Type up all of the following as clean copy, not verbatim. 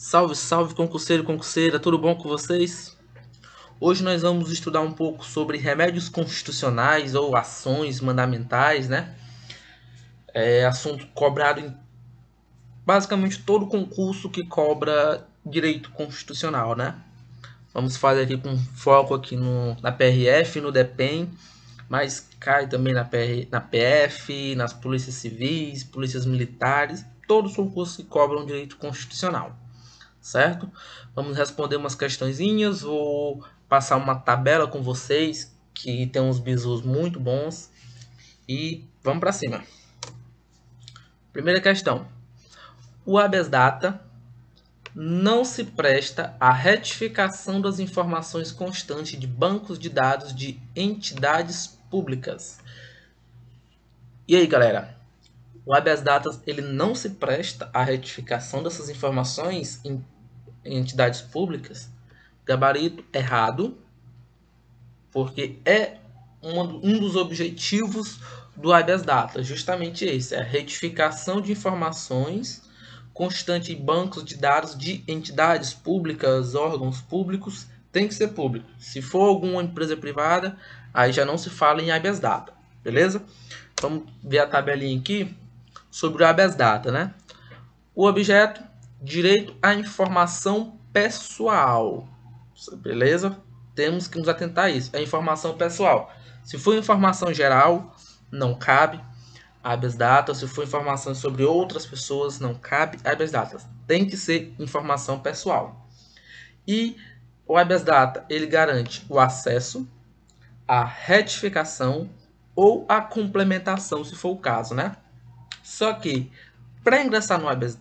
Salve, salve, concurseiro e concurseira, tudo bom com vocês? Hoje nós vamos estudar um pouco sobre remédios constitucionais ou ações mandamentais, né? É assunto cobrado em basicamente todo concurso que cobra direito constitucional, né? Vamos fazer aqui com foco aqui na PRF, no DEPEN, mas cai também na PF, nas polícias civis, polícias militares, todos os concursos que cobram direito constitucional. Certo? Vamos responder umas questõezinhas, vou passar uma tabela com vocês que tem uns bizus muito bons e vamos para cima. Primeira questão. O habeas data não se presta à retificação das informações constantes de bancos de dados de entidades públicas. E aí, galera? O habeas data ele não se presta à retificação dessas informações em entidades públicas? Gabarito errado, porque é um dos objetivos do habeas data, justamente esse, a retificação de informações constante em bancos de dados de entidades públicas, órgãos públicos, tem que ser público. Se for alguma empresa privada, aí já não se fala em habeas data, beleza? Vamos ver a tabelinha aqui sobre o habeas data, né? O objeto, direito à informação pessoal, beleza? Temos que nos atentar a isso. A informação pessoal. Se for informação geral, não cabe habeas data. Se for informação sobre outras pessoas, não cabe habeas data. Tem que ser informação pessoal. E o habeas data, ele garante o acesso, a retificação ou a complementação, se for o caso, né? Só que, para ingressar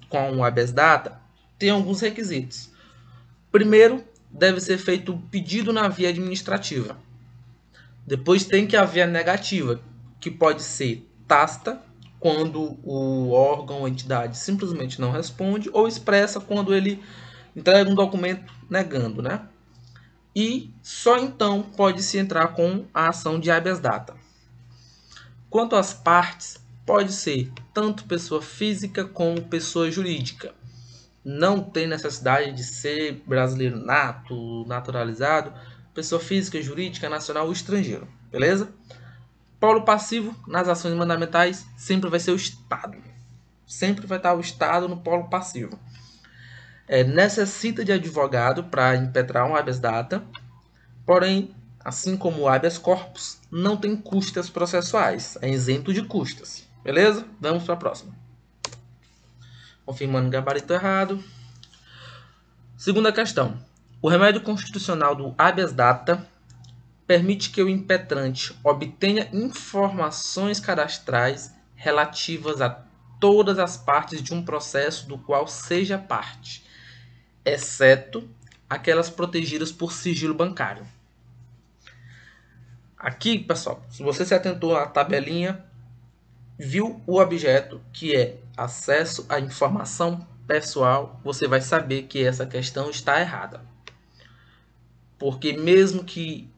com o habeas data, tem alguns requisitos. Primeiro, deve ser feito o pedido na via administrativa. Depois tem que haver a negativa, que pode ser tácita, quando o órgão ou entidade simplesmente não responde, ou expressa quando ele entrega um documento negando, né? E só então pode-se entrar com a ação de habeas data. Quanto às partes, pode ser tanto pessoa física como pessoa jurídica. Não tem necessidade de ser brasileiro nato, naturalizado, pessoa física, jurídica, nacional ou estrangeiro, beleza? Polo passivo nas ações mandamentais sempre vai ser o Estado. Sempre vai estar o Estado no polo passivo. Necessita de advogado para impetrar um habeas data, porém, assim como o habeas corpus, não tem custas processuais, é isento de custas, beleza? Vamos para a próxima. Confirmando o gabarito errado. Segunda questão. O remédio constitucional do habeas data permite que o impetrante obtenha informações cadastrais relativas a todas as partes de um processo do qual seja parte, exceto aquelas protegidas por sigilo bancário. Aqui, pessoal, se você se atentou à tabelinha, viu o objeto, que é acesso à informação pessoal, você vai saber que essa questão está errada. Porque mesmo que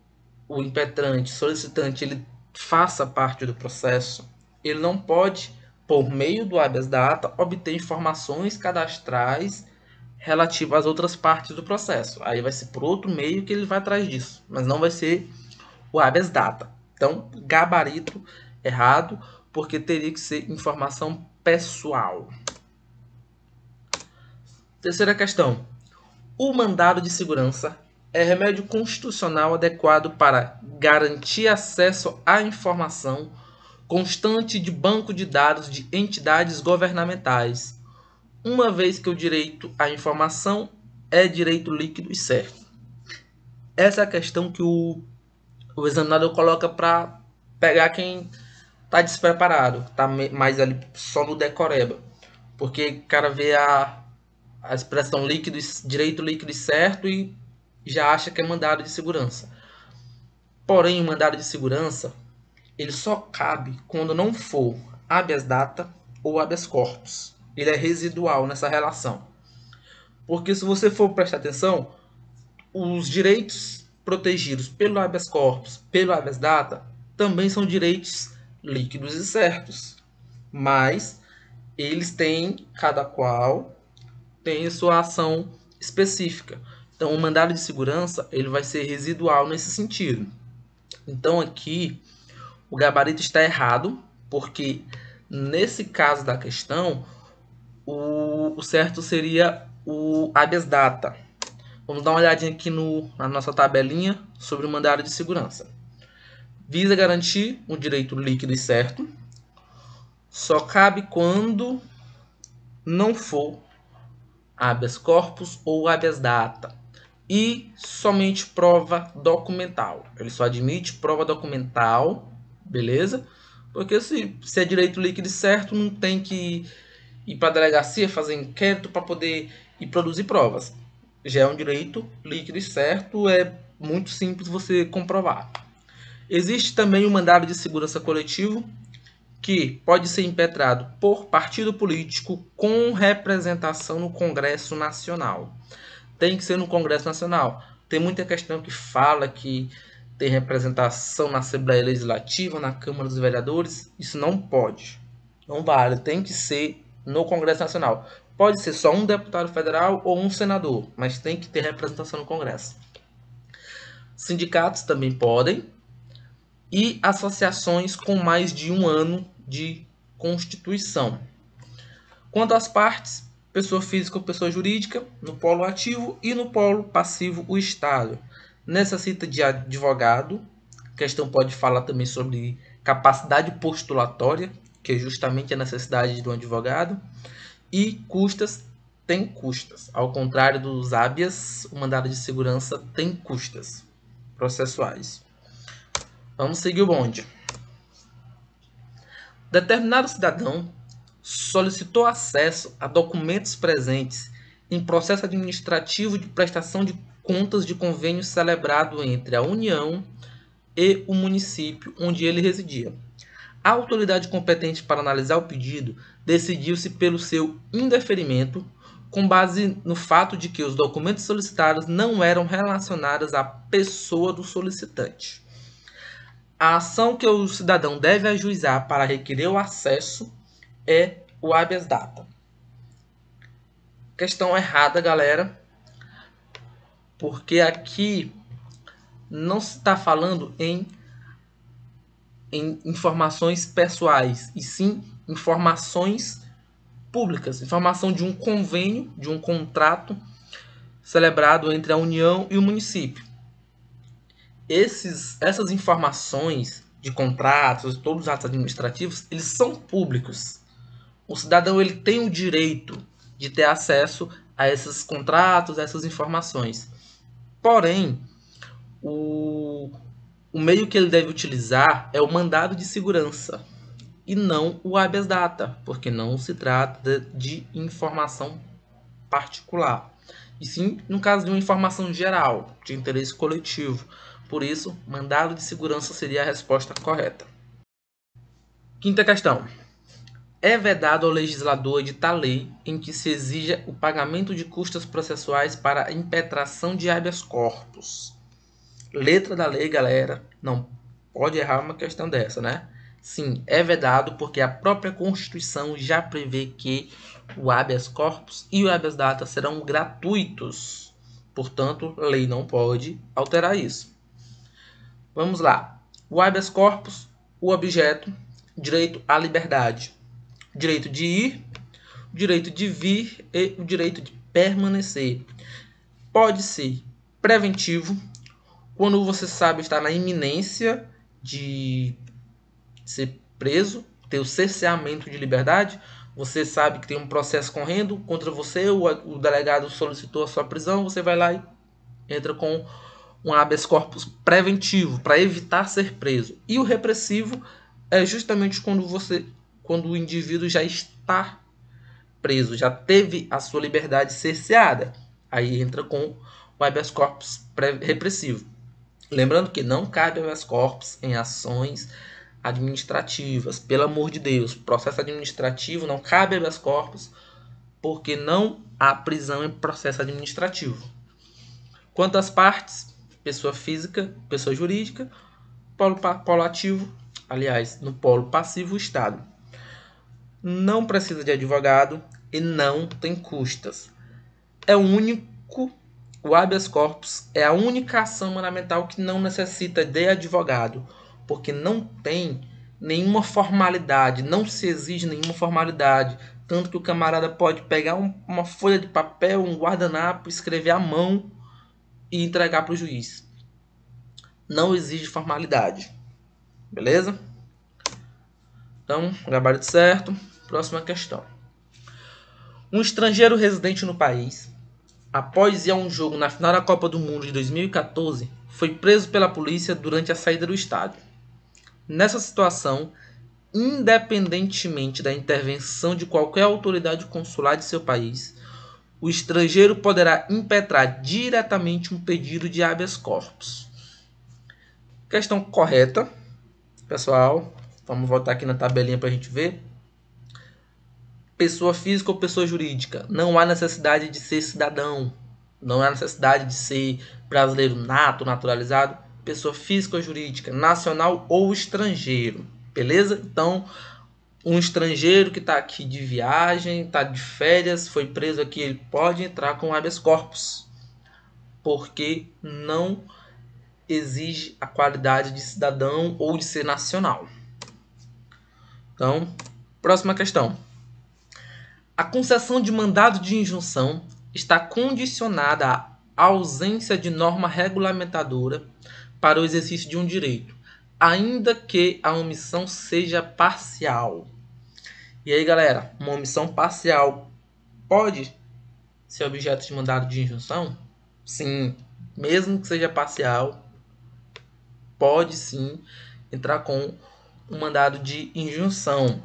o impetrante, solicitante, ele faça parte do processo, ele não pode, por meio do habeas data, obter informações cadastrais relativas às outras partes do processo. Aí vai ser por outro meio que ele vai atrás disso, mas não vai ser o habeas data. Então, gabarito errado, porque teria que ser informação pessoal. Terceira questão. O mandado de segurança é remédio constitucional adequado para garantir acesso à informação constante de banco de dados de entidades governamentais, uma vez que o direito à informação é direito líquido e certo. Essa é a questão que o examinador coloca para pegar quem está despreparado, está mais ali só no decoreba, porque o cara vê a expressão líquido, direito líquido e certo e já acha que é mandado de segurança. Porém, o mandado de segurança ele só cabe quando não for habeas data ou habeas corpus. Ele é residual nessa relação. Porque se você for prestar atenção, os direitos protegidos pelo habeas corpus, pelo habeas data, também são direitos líquidos e certos. Mas eles têm, cada qual, tem sua ação específica. Então, o mandado de segurança ele vai ser residual nesse sentido. Então, aqui, o gabarito está errado, porque nesse caso da questão, o certo seria o habeas data. Vamos dar uma olhadinha aqui na nossa tabelinha sobre o mandado de segurança. Visa garantir um direito líquido e certo. Só cabe quando não for habeas corpus ou habeas data. E somente prova documental. Ele só admite prova documental, beleza? Porque se é direito líquido e certo, não tem que ir para a delegacia fazer inquérito para poder ir produzir provas. Já é um direito líquido e certo, é muito simples você comprovar. Existe também o mandado de segurança coletivo, que pode ser impetrado por partido político com representação no Congresso Nacional. Tem que ser no Congresso Nacional. Tem muita questão que fala que tem representação na Assembleia Legislativa, na Câmara dos Vereadores. Isso não pode. Não vale. Tem que ser no Congresso Nacional. Pode ser só um deputado federal ou um senador, mas tem que ter representação no Congresso. Sindicatos também podem. E associações com mais de 1 ano de constituição. Quanto às partes, pessoa física ou pessoa jurídica, no polo ativo e no polo passivo, o Estado. Necessita de advogado. A questão pode falar também sobre capacidade postulatória, que é justamente a necessidade de um advogado. E custas, tem custas. Ao contrário dos habeas, o mandado de segurança tem custas processuais. Vamos seguir o bonde. Determinado cidadão solicitou acesso a documentos presentes em processo administrativo de prestação de contas de convênio celebrado entre a União e o município onde ele residia. A autoridade competente para analisar o pedido decidiu-se pelo seu indeferimento com base no fato de que os documentos solicitados não eram relacionados à pessoa do solicitante. A ação que o cidadão deve ajuizar para requerer o acesso é o habeas data. Questão errada, galera, porque aqui não se está falando em informações pessoais, e sim informações públicas, informação de um convênio, de um contrato celebrado entre a União e o município. Essas informações de contratos, todos os atos administrativos, eles são públicos. O cidadão ele tem o direito de ter acesso a esses contratos, a essas informações. Porém, o meio que ele deve utilizar é o mandado de segurança e não o habeas data, porque não se trata de informação particular, e sim, no caso de uma informação geral, de interesse coletivo. Por isso, mandado de segurança seria a resposta correta. Quinta questão. É vedado ao legislador editar lei em que se exija o pagamento de custas processuais para a impetração de habeas corpus. Letra da lei, galera, não pode errar uma questão dessa, né? Sim, é vedado porque a própria Constituição já prevê que o habeas corpus e o habeas data serão gratuitos. Portanto, a lei não pode alterar isso. Vamos lá. O habeas corpus, o objeto, direito à liberdade, direito de ir, direito de vir e o direito de permanecer. Pode ser preventivo, quando você sabe estar na iminência de ser preso, ter o cerceamento de liberdade, você sabe que tem um processo correndo contra você, o delegado solicitou a sua prisão, você vai lá e entra com um habeas corpus preventivo para evitar ser preso. E o repressivo é justamente quando o indivíduo já está preso, já teve a sua liberdade cerceada. Aí entra com o habeas corpus repressivo. Lembrando que não cabe habeas corpus em ações administrativas. Pelo amor de Deus, processo administrativo não cabe habeas corpus porque não há prisão em processo administrativo. Quanto às partes, pessoa física, pessoa jurídica, polo ativo, aliás, no polo passivo, o Estado. Não precisa de advogado e não tem custas. é o habeas corpus é a única ação mandamental que não necessita de advogado, porque não tem nenhuma formalidade, não se exige nenhuma formalidade, tanto que o camarada pode pegar uma folha de papel, um guardanapo, escrever à mão e entregar para o juiz. Não exige formalidade, beleza? Então, gabarito certo. Próxima questão. Um estrangeiro residente no país, após ir a um jogo na final da Copa do Mundo de 2014, foi preso pela polícia durante a saída do estádio. Nessa situação, independentemente da intervenção de qualquer autoridade consular de seu país, o estrangeiro poderá impetrar diretamente um pedido de habeas corpus. Questão correta, pessoal. Vamos voltar aqui na tabelinha para a gente ver. Pessoa física ou pessoa jurídica. Não há necessidade de ser cidadão. Não há necessidade de ser brasileiro nato, naturalizado. Pessoa física ou jurídica, nacional ou estrangeiro. Beleza? Então, um estrangeiro que está aqui de viagem, está de férias, foi preso aqui, ele pode entrar com habeas corpus, porque não exige a qualidade de cidadão ou de ser nacional. Então, próxima questão. A concessão de mandado de injunção está condicionada à ausência de norma regulamentadora para o exercício de um direito, ainda que a omissão seja parcial. E aí, galera, uma omissão parcial pode ser objeto de mandado de injunção? Sim, mesmo que seja parcial, pode sim entrar com um mandado de injunção.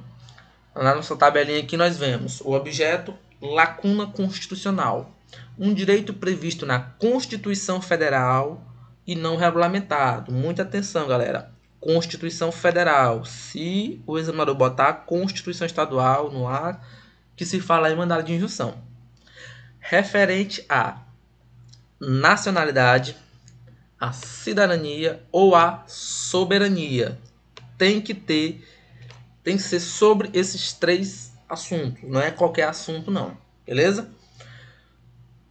Na nossa tabelinha aqui nós vemos o objeto: lacuna constitucional, um direito previsto na Constituição Federal e não regulamentado. Muita atenção, galera. Constituição Federal. Se o examinador botar Constituição Estadual no ar, que se fala em mandado de injunção. Referente à nacionalidade, à cidadania ou à soberania. Tem que ser sobre esses três assuntos. Não é qualquer assunto, não. Beleza?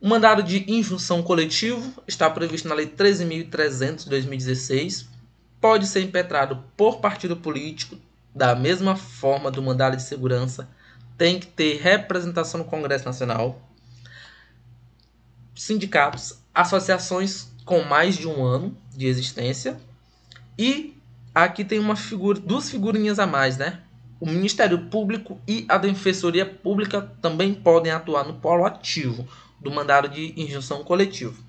O mandado de injunção coletivo está previsto na Lei 13.300 de 2016. Pode ser impetrado por partido político, da mesma forma do mandado de segurança. Tem que ter representação no Congresso Nacional. Sindicatos, associações com mais de um ano de existência. E aqui tem duas figurinhas a mais, né? O Ministério Público e a Defensoria Pública também podem atuar no polo ativo do mandado de injunção coletivo.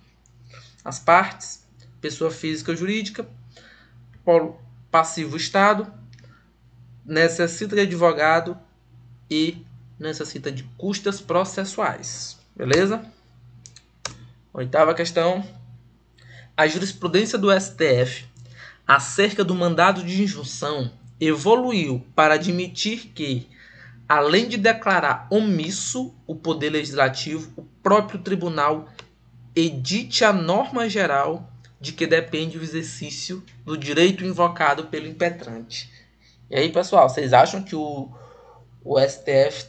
As partes, pessoa física ou jurídica, polo passivo Estado, necessita de advogado e necessita de custas processuais. Beleza? Oitava questão. A jurisprudência do STF acerca do mandado de injunção evoluiu para admitir que, além de declarar omisso o Poder Legislativo, o próprio tribunal edite a norma geral de que depende o exercício do direito invocado pelo impetrante. E aí, pessoal, vocês acham que o STF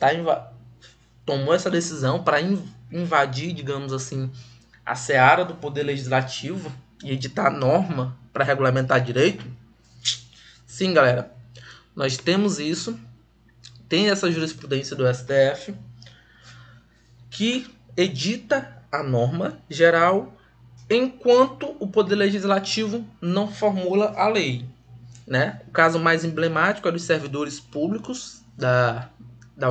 tomou essa decisão para invadir, digamos assim, a seara do Poder Legislativo e editar norma para regulamentar direito? Sim, galera. Nós temos isso. Tem essa jurisprudência do STF que edita a norma geral enquanto o Poder Legislativo não formula a lei, né? O caso mais emblemático é dos servidores públicos da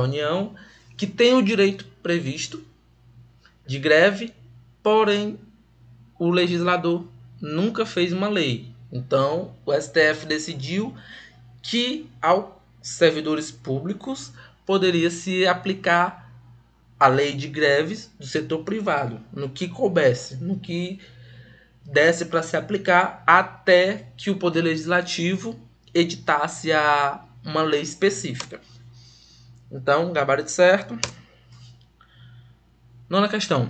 União, que tem o direito previsto de greve, porém o legislador nunca fez uma lei. Então, o STF decidiu que aos servidores públicos poderia se aplicar a lei de greves do setor privado, no que coubesse, no que desse para se aplicar, até que o Poder Legislativo editasse uma lei específica. Então, gabarito certo. Nona questão.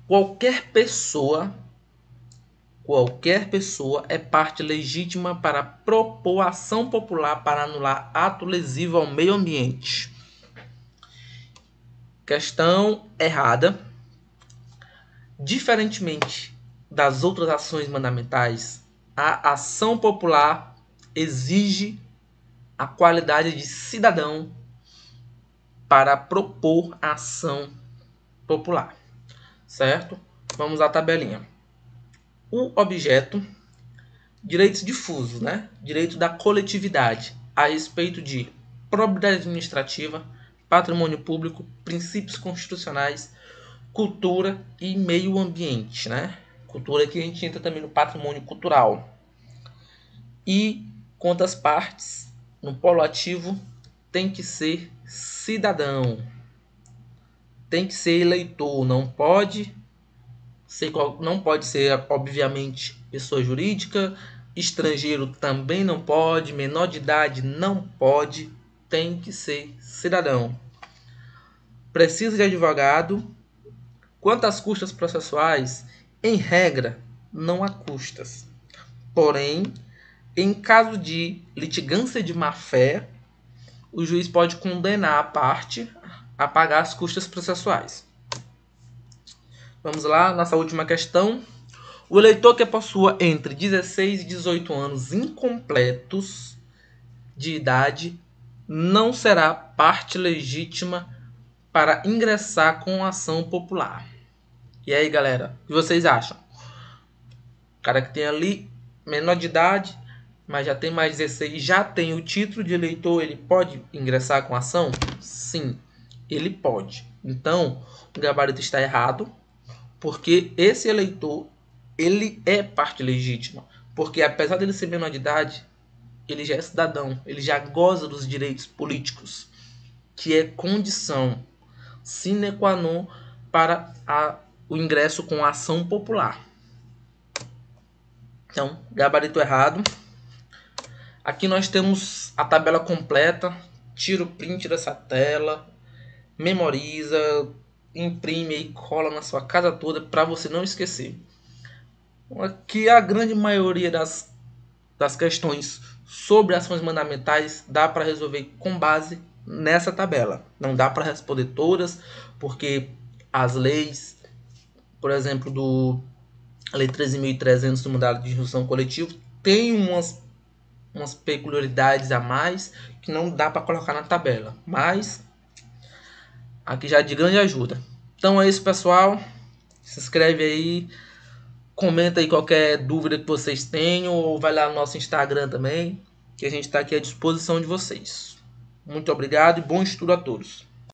Qualquer pessoa é parte legítima para propor ação popular para anular ato lesivo ao meio ambiente. Questão errada. Diferentemente das outras ações mandamentais, a ação popular exige a qualidade de cidadão para propor a ação popular, certo? Vamos à tabelinha. O objeto, direitos difusos, né? Direito da coletividade a respeito de probidade administrativa, patrimônio público, princípios constitucionais, cultura e meio ambiente, né? Cultura que a gente entra também no patrimônio cultural. E quanto às partes, no polo ativo tem que ser cidadão, tem que ser eleitor, não pode ser, obviamente, pessoa jurídica, estrangeiro também não pode, menor de idade não pode, tem que ser cidadão. Precisa de advogado. Quanto às custas processuais, em regra, não há custas. Porém, em caso de litigância de má-fé, o juiz pode condenar a parte a pagar as custas processuais. Vamos lá, nossa última questão. O eleitor que possua entre 16 e 18 anos incompletos de idade não será parte legítima para ingressar com ação popular. E aí, galera, o que vocês acham? O cara que tem ali menor de idade, mas já tem mais 16, já tem o título de eleitor, ele pode ingressar com ação? Sim, ele pode. Então, o gabarito está errado, porque esse eleitor, ele é parte legítima. Porque apesar dele ser menor de idade, ele já é cidadão, ele já goza dos direitos políticos, que é condição sine qua non para o ingresso com a ação popular. Então, gabarito errado. Aqui nós temos a tabela completa. Tira o print dessa tela, memoriza, imprime e cola na sua casa toda para você não esquecer. Aqui a grande maioria das questões sobre ações mandamentais dá para resolver com base nessa tabela. Não dá para responder todas, porque as leis, por exemplo, a Lei 13.300 do Mandado de Instrução Coletivo, tem umas peculiaridades a mais que não dá para colocar na tabela, mas aqui já é de grande ajuda. Então é isso, pessoal. Se inscreve aí, comenta aí qualquer dúvida que vocês tenham, ou vai lá no nosso Instagram também, que a gente está aqui à disposição de vocês. Muito obrigado e bom estudo a todos.